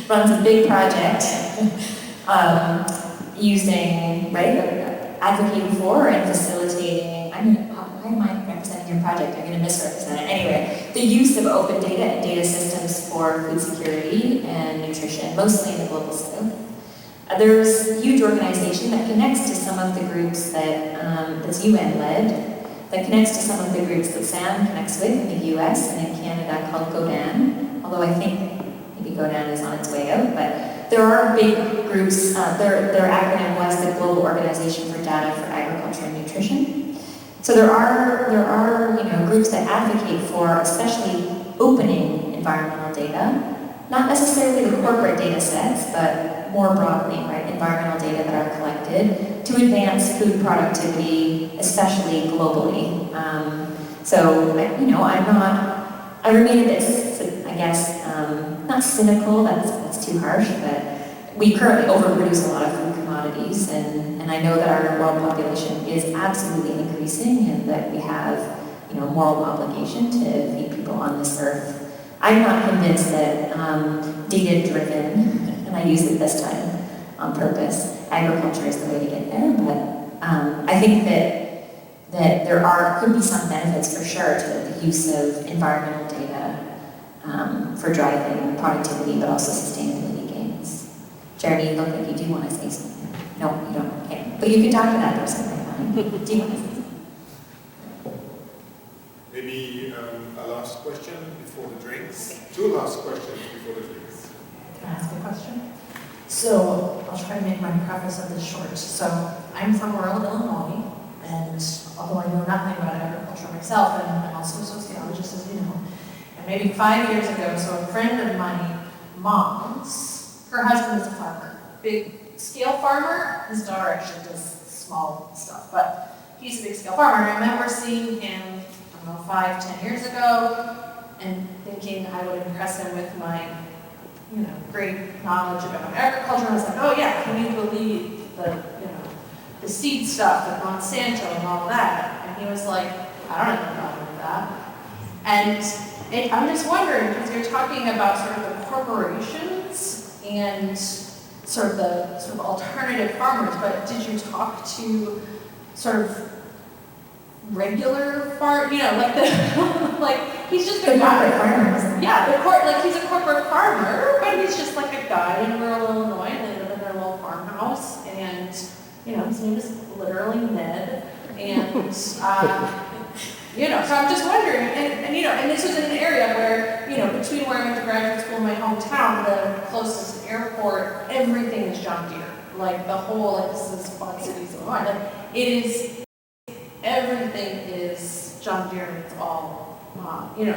runs a big project using, advocating for and facilitating, why am I representing your project? I'm going to misrepresent it. Anyway, the use of open data and data systems for food security and nutrition, mostly in the global south. There's a huge organization that connects to some of the groups that's UN-led, that connects to some of the groups that Sam connects with in the US and in Canada called GODAN, although I think maybe GODAN is on its way out, but there are big groups, their acronym was the Global Organization for Data for Agriculture and Nutrition. So there are groups that advocate for especially opening environmental data, not necessarily the corporate data sets, but more broadly, environmental data that are collected to advance food productivity, especially globally. I remain a bit, I guess, not cynical, that's too harsh, but we currently overproduce a lot of food commodities, and I know that our world population is absolutely increasing and that we have, moral obligation to feed people on this earth. I'm not convinced that data-driven, and I use it this time on purpose, agriculture is the way to get there, but I think that there could be some benefits for sure to the use of environmental data for driving productivity, but also sustainability gains. Jeremy, you look like you do want to say something. No, you don't. Okay. But you can talk to that person right behind you. Do you want to say something? Maybe a last question before the drinks. Two last questions before the drinks. Can I ask a question? So I'll try to make my preface of this short. So I'm from rural Illinois, and although I know nothing about agriculture myself, and I'm also a sociologist, as you know, and maybe 5 years ago, so a friend of my mom's, her husband is a farmer, big scale farmer. His daughter actually does small stuff, but he's a big scale farmer. And I remember seeing him, I don't know, 5, 10 years ago, and thinking I would impress him with my, great knowledge about agriculture. I was like, oh yeah, can you believe the seed stuff with Monsanto and all that? And he was like, I don't know about that. And I'm just wondering, because you're talking about sort of the corporations and sort of alternative farmers, but did you talk to sort of regular like he's just a guy. Corporate farmers. Yeah, he's a corporate farmer, but he's just like a guy in rural Illinois, and they live in their little farmhouse, and his name is literally Ned, and so I'm just wondering, and this was in an area where, between where I went to graduate school and my hometown, the closest airport, everything is John Deere. Like the whole, this is Quad Cities, Illinois. Like it is, everything is John Deere, and it's all,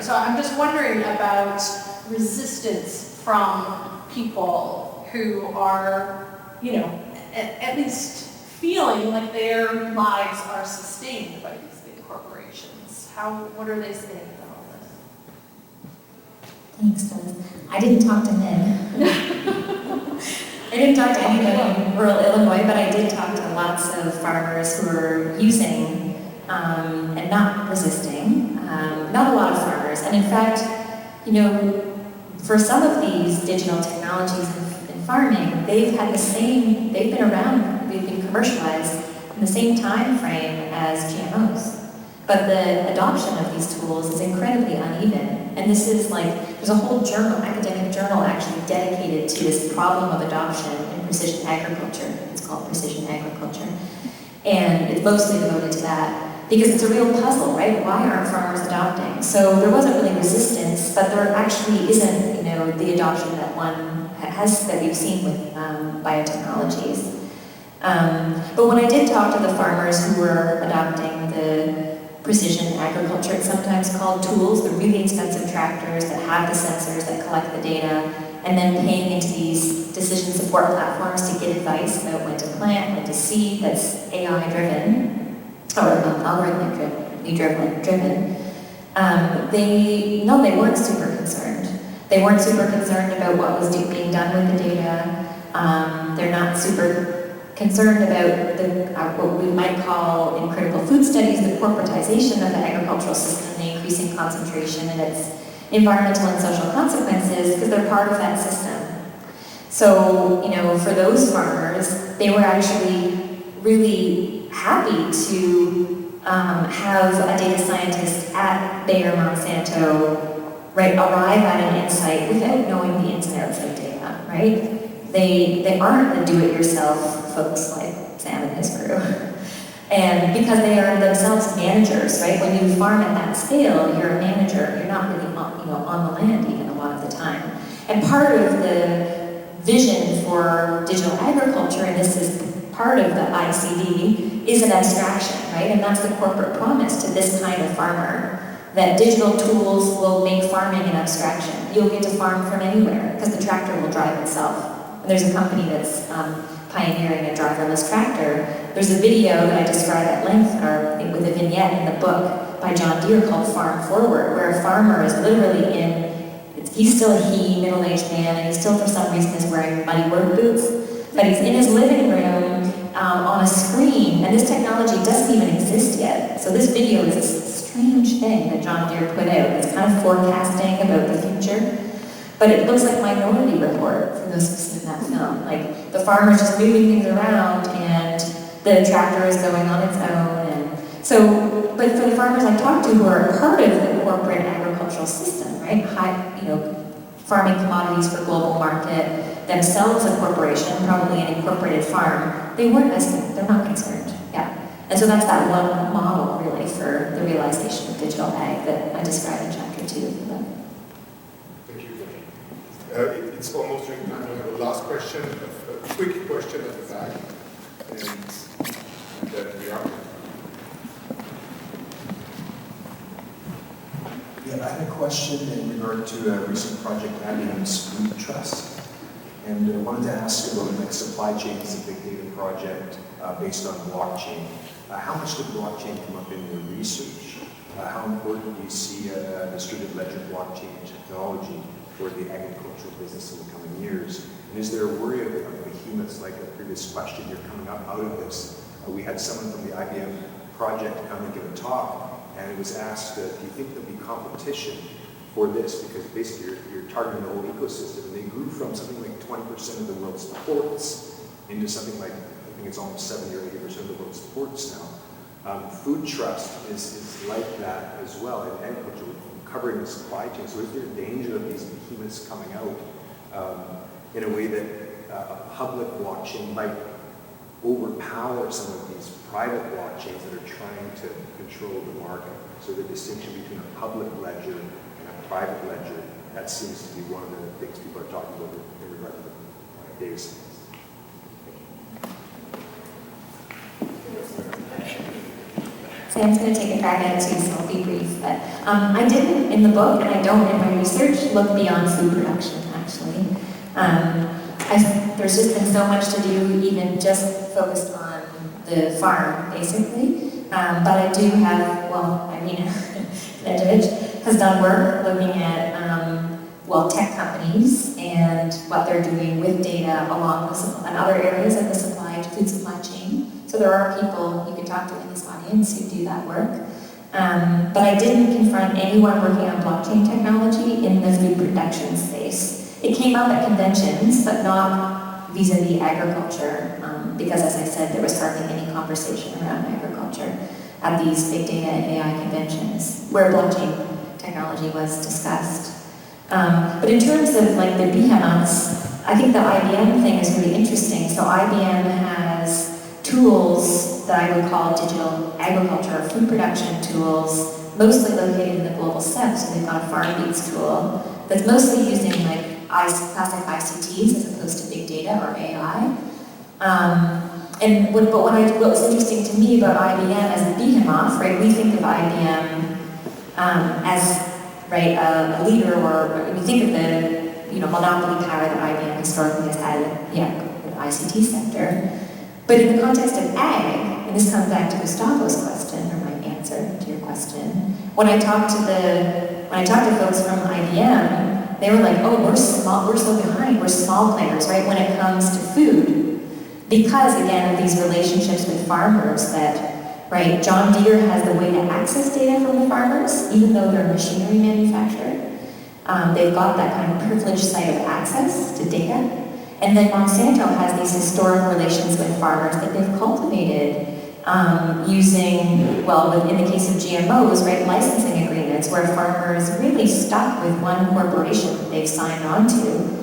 So I'm just wondering about resistance from people who are, at least feeling like their lives are sustained by these big corporations. What are they saying about all this? Thanks, Liz. I didn't talk to Ned. I didn't talk to anybody in rural Illinois, but I did talk to lots of farmers who are using and not resisting. Not a lot of farmers. And in fact, for some of these digital technologies in farming, they've been around, they've been commercialized in the same time frame as GMOs. But the adoption of these tools is incredibly uneven. And this is there's a whole academic journal actually dedicated to this problem of adoption in precision agriculture. It's called Precision Agriculture. And it's mostly devoted to that because it's a real puzzle, right? Why aren't farmers adopting? So there wasn't really resistance, but there actually isn't, the adoption that we've seen with biotechnologies. But when I did talk to the farmers who were adopting the precision agriculture, it's sometimes called tools, the really expensive tractors that have the sensors that collect the data, and then paying into these decision support platforms to get advice about when to plant, when to seed, that's AI-driven, or algorithmically driven. They weren't super concerned. They weren't super concerned about what was being done with the data. They're not super concerned about what we might call in critical food studies the corporatization of the agricultural system, the increasing concentration and its environmental and social consequences, because they're part of that system. So, for those farmers, they were actually really happy to have a data scientist at Bayer Monsanto arrive at an insight without knowing the ins and outs of data, right? They aren't the do-it-yourself folks like Sam and his crew. And because they are themselves managers, right? When you farm at that scale, you're a manager. You're not really on the land even a lot of the time. And part of the vision for digital agriculture, and this is part of the ICD, is an abstraction, right? And that's the corporate promise to this kind of farmer, that digital tools will make farming an abstraction. You'll get to farm from anywhere because the tractor will drive itself. And there's a company that's pioneering a driverless tractor. There's a video that I describe at length, or with a vignette in the book by John Deere called Farm Forward, where a farmer is literally he's still a middle-aged man, and he still for some reason is wearing muddy work boots, but he's in his living room on a screen, and this technology doesn't even exist yet. So this video is a strange thing that John Deere put out. It's kind of forecasting about the future. But it looks like Minority Report, for those who've seen that film. Like, the farmer's just moving things around, and the tractor is going on its own. And so, but for the farmers I talked to who are part of the corporate agricultural system, right? Farming commodities for global market, themselves a corporation, probably an incorporated farm, they're not concerned, yeah. And so that's that one model, really, for the realization of digital ag that I describe in chapter 2 of the book. It's almost time to have a last question, a quick question at the back, and then we are. Yeah, I had a question in regard to a recent project Allianz Food Trust. And I wanted to ask about the next supply chain is a big data project based on blockchain. How much did blockchain come up in your research? How important do you see a distributed ledger blockchain technology for the agricultural business in the coming years? And is there a worry of behemoths, like a previous question here, coming up out of this? We had someone from the IBM project come and give a talk, and it was asked, do you think there'll be competition for this? Because basically you're targeting the whole ecosystem, and they grew from something like 20% of the world's ports into something like, I think it's almost 70 or 80% of the world's ports now. Food trust is like that as well in agriculture, covering the supply chain. So is there a danger of these behemoths coming out in a way that a public blockchain might overpower some of these private blockchains that are trying to control the market? So the distinction between a public ledger and a private ledger, that seems to be one of the things people are talking about in regard to the data science. Sam's going to take a crack at it too, so I'll be brief. But I didn't in the book, and I don't in my research, look beyond food production, actually. There's just been so much to do, even just focused on the farm, basically. But I do have, well, Irina Knežević has done work looking at, tech companies and what they're doing with data along and other areas of the food supply chain. So there are people you can talk to in this audience who do that work. But I didn't confront anyone working on blockchain technology in the food production space. It came up at conventions, but not vis-a-vis agriculture, because as I said, there was hardly any conversation around agriculture at these big data and AI conventions where blockchain technology was discussed. But in terms of like the behemoths, I think the IBM thing is really interesting. So IBM has tools that I would call digital agriculture or food production tools, mostly located in the global south. So they've got a FarmBeats tool that's mostly using like classic ICTs as opposed to big data or AI. What was interesting to me about IBM as a behemoth, right? We think of IBM as a leader, or we think of the monopoly power that IBM historically has had in the ICT sector. But in the context of ag, and this comes back to Gustavo's question, or my answer to your question, when I talked to folks from IBM, they were like, "Oh, we're so behind. We're small players, right, when it comes to food," because again of these relationships with farmers that. Right, John Deere has the way to access data from the farmers, even though they're a machinery manufacturer. They've got that kind of privileged site of access to data. And then Monsanto has these historic relations with farmers that they've cultivated using, in the case of GMOs, right, licensing agreements where farmers really stuck with one corporation that they've signed on to.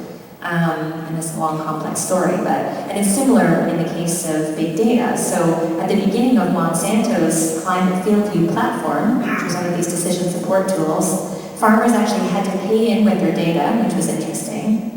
And this long, complex story, and it's similar in the case of big data. So at the beginning of Monsanto's Climate Field View platform, which was one of these decision support tools, farmers actually had to pay in with their data, which was interesting.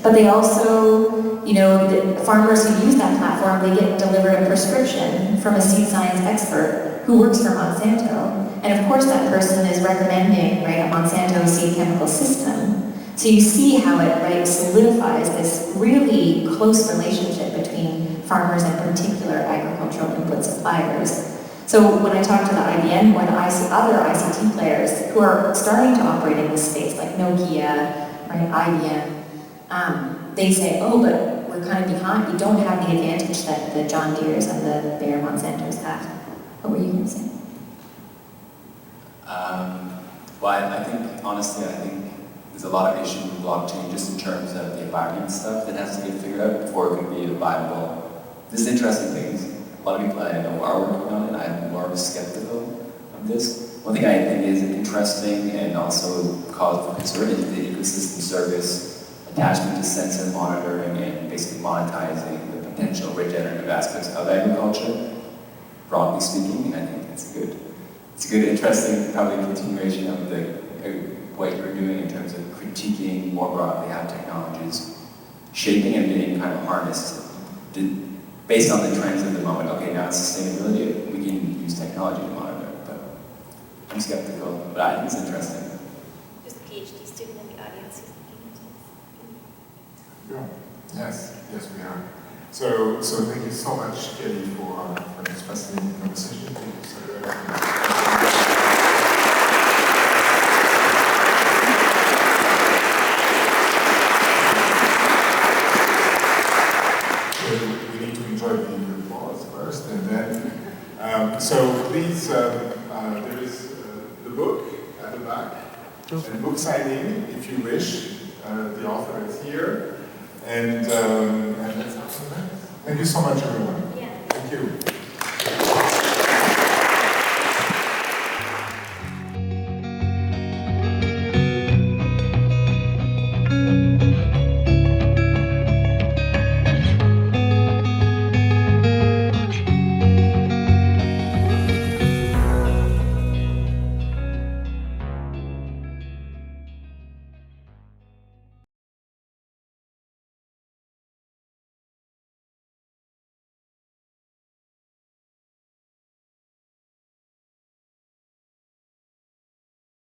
But they also, the farmers who use that platform, they get delivered a prescription from a seed science expert who works for Monsanto. And of course that person is recommending, a Monsanto seed chemical system. So you see how it solidifies this really close relationship between farmers and particular agricultural input suppliers. So when I talk to the IBM or the other ICT players who are starting to operate in this space, like Nokia, IBM, they say, "Oh, but we're kind of behind. We don't have the advantage that the John Deeres and the Bayer Monsantos have." What were you going to say? I think there's a lot of issues with blockchain just in terms of the environment stuff that has to get figured out before it can be viable. There's interesting things. A lot of people I know are working on it. I'm more skeptical of this. One thing I think is interesting and also cause for concern is the ecosystem service attachment to sensor monitoring and basically monetizing the potential regenerative aspects of agriculture, broadly speaking. And I think it's a good, interesting, probably continuation of what you're doing in terms of critiquing more broadly how technologies shaping and being kind of harnessed based on the trends of the moment. Okay, now it's sustainability, we can use technology to monitor it, but I'm skeptical, but I think it's interesting. There's a PhD student in the audience who's looking into Yeah. Yes, we are. So thank you so much, Kelly, for this fascinating conversation. Thank you so very much. We need to enjoy the applause first, and then, so please, there is the book at the back, and book signing, if you wish. The author is here, and let's have some. Thank you so much, everyone. Yeah. Thank you.